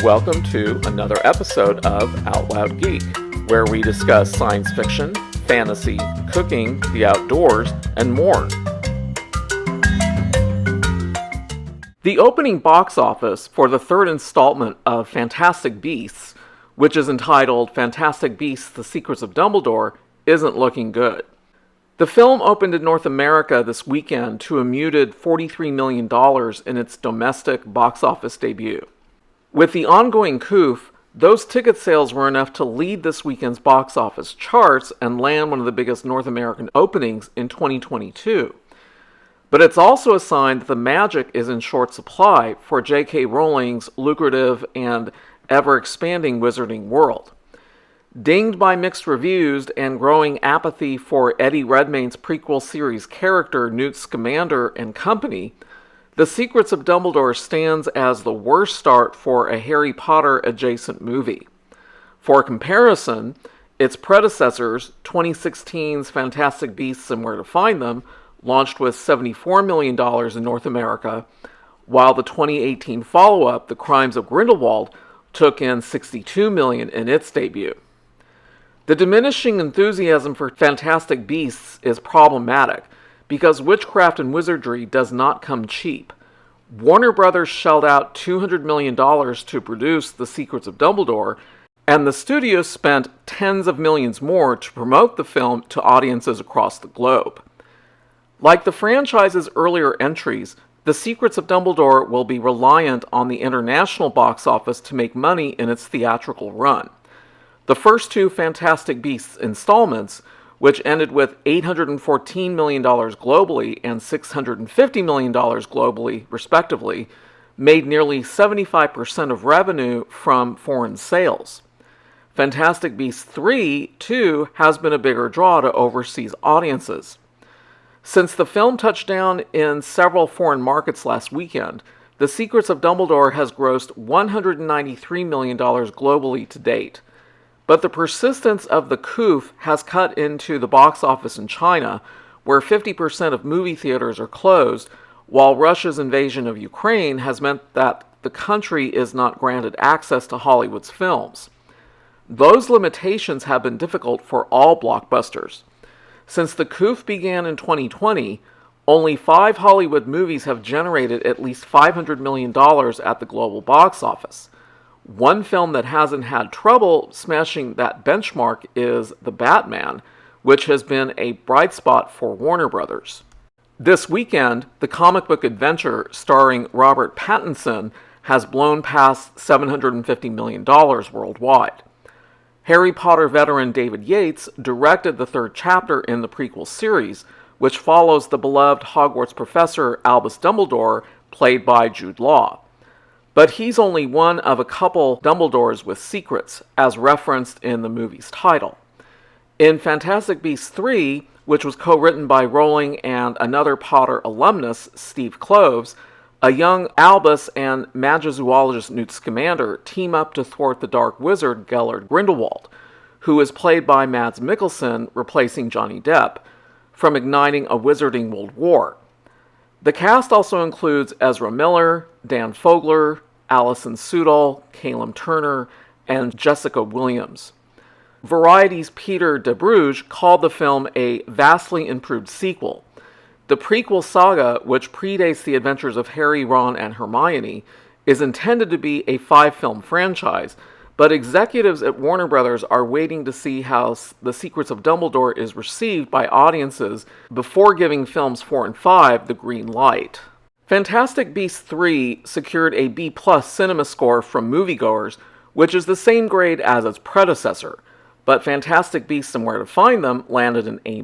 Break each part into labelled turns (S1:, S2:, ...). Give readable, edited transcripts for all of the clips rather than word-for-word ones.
S1: Welcome to another episode of Out Loud Geek, where we discuss science fiction, fantasy, cooking, the outdoors, and more. The opening box office for the third installment of Fantastic Beasts, which is entitled Fantastic Beasts: The Secrets of Dumbledore, isn't looking good. The film opened in North America this weekend to a muted $43 million in its domestic box office debut. With the ongoing coup, those ticket sales were enough to lead this weekend's box office charts and land one of the biggest North American openings in 2022. But it's also a sign that the magic is in short supply for J.K. Rowling's lucrative and ever-expanding wizarding world. Dinged by mixed reviews and growing apathy for Eddie Redmayne's prequel series character Newt Scamander and company, The Secrets of Dumbledore stands as the worst start for a Harry Potter-adjacent movie. For comparison, its predecessors, 2016's Fantastic Beasts and Where to Find Them, launched with $74 million in North America, while the 2018 follow-up, The Crimes of Grindelwald, took in $62 million in its debut. The diminishing enthusiasm for Fantastic Beasts is problematic, because witchcraft and wizardry does not come cheap. Warner Brothers shelled out $200 million to produce The Secrets of Dumbledore, and the studio spent tens of millions more to promote the film to audiences across the globe. Like the franchise's earlier entries, The Secrets of Dumbledore will be reliant on the international box office to make money in its theatrical run. The first two Fantastic Beasts installments, which ended with $814 million globally and $650 million globally, respectively, made nearly 75% of revenue from foreign sales. Fantastic Beasts 3, too, has been a bigger draw to overseas audiences. Since the film touched down in several foreign markets last weekend, The Secrets of Dumbledore has grossed $193 million globally to date. But the persistence of the coup has cut into the box office in China, where 50% of movie theaters are closed, while Russia's invasion of Ukraine has meant that the country is not granted access to Hollywood's films. Those limitations have been difficult for all blockbusters. Since the coup began in 2020, only 5 Hollywood movies have generated at least $500 million at the global box office. One film that hasn't had trouble smashing that benchmark is The Batman, which has been a bright spot for Warner Brothers. This weekend, the comic book adventure starring Robert Pattinson has blown past $750 million worldwide. Harry Potter veteran David Yates directed the third chapter in the prequel series, which follows the beloved Hogwarts professor Albus Dumbledore, played by Jude Law. But he's only one of a couple Dumbledores with secrets, as referenced in the movie's title. In Fantastic Beasts 3, which was co-written by Rowling and another Potter alumnus, Steve Kloves, a young Albus and magizoologist Newt Scamander team up to thwart the dark wizard Gellert Grindelwald, who is played by Mads Mikkelsen, replacing Johnny Depp, from igniting a wizarding world war. The cast also includes Ezra Miller, Dan Fogler, Alison Sudol, Callum Turner, and Jessica Williams. Variety's Peter de Bruges called the film a vastly improved sequel. The prequel saga, which predates the adventures of Harry, Ron, and Hermione, is intended to be a 5-film franchise, but executives at Warner Brothers are waiting to see how The Secrets of Dumbledore is received by audiences before giving films 4 and 5 the green light. Fantastic Beasts 3 secured a B+ cinema score from moviegoers, which is the same grade as its predecessor, but Fantastic Beasts and Where to Find Them landed an A-.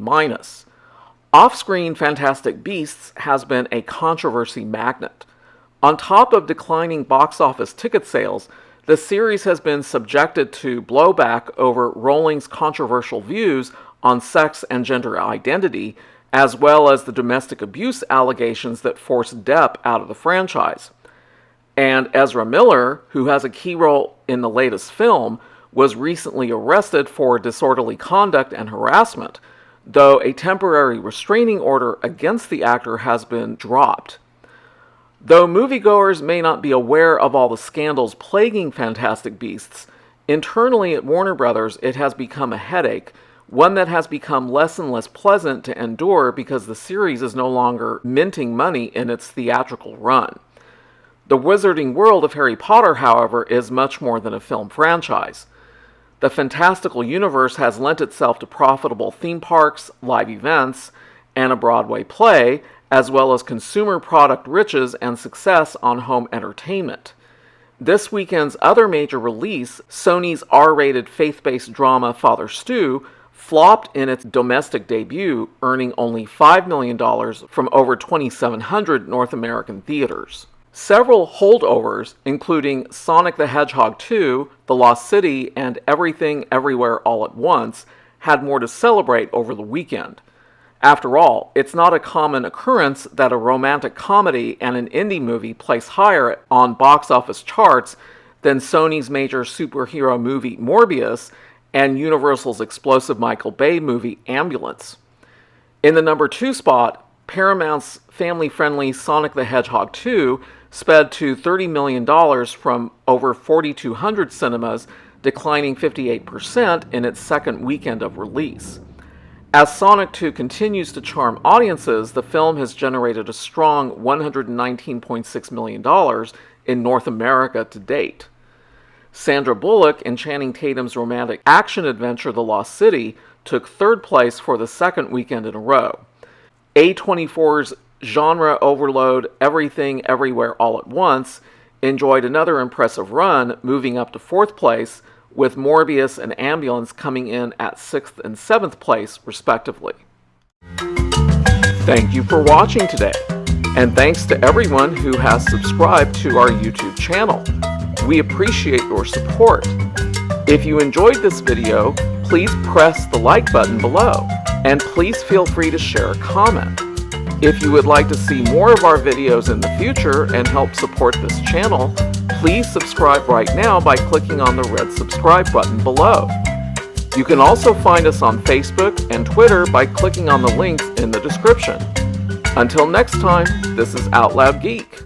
S1: Off-screen Fantastic Beasts has been a controversy magnet. On top of declining box office ticket sales, the series has been subjected to blowback over Rowling's controversial views on sex and gender identity, as well as the domestic abuse allegations that forced Depp out of the franchise. And Ezra Miller, who has a key role in the latest film, was recently arrested for disorderly conduct and harassment, though a temporary restraining order against the actor has been dropped. Though moviegoers may not be aware of all the scandals plaguing Fantastic Beasts, internally at Warner Brothers it has become a headache, one that has become less and less pleasant to endure because the series is no longer minting money in its theatrical run. The wizarding world of Harry Potter, however, is much more than a film franchise. The fantastical universe has lent itself to profitable theme parks, live events, and a Broadway play, as well as consumer product riches and success on home entertainment. This weekend's other major release, Sony's R-rated faith-based drama Father Stu, flopped in its domestic debut, earning only $5 million from over 2,700 North American theaters. Several holdovers, including Sonic the Hedgehog 2, The Lost City, and Everything Everywhere All at Once, had more to celebrate over the weekend. After all, it's not a common occurrence that a romantic comedy and an indie movie place higher on box office charts than Sony's major superhero movie Morbius and Universal's explosive Michael Bay movie Ambulance. In the number 2 spot, Paramount's family-friendly Sonic the Hedgehog 2 sped to $30 million from over 4,200 cinemas, declining 58% in its second weekend of release. As Sonic 2 continues to charm audiences, the film has generated a strong $119.6 million in North America to date. Sandra Bullock in Channing Tatum's romantic action-adventure The Lost City took third place for the second weekend in a row. A24's genre overload Everything Everywhere All at Once enjoyed another impressive run, moving up to fourth place, with Morbius and Ambulance coming in at 6th and 7th place, respectively. Thank you for watching today, and thanks to everyone who has subscribed to our YouTube channel. We appreciate your support. If you enjoyed this video, please press the like button below, and please feel free to share a comment. If you would like to see more of our videos in the future and help support this channel, please subscribe right now by clicking on the red subscribe button below. You can also find us on Facebook and Twitter by clicking on the links in the description. Until next time, this is Out Loud Geek.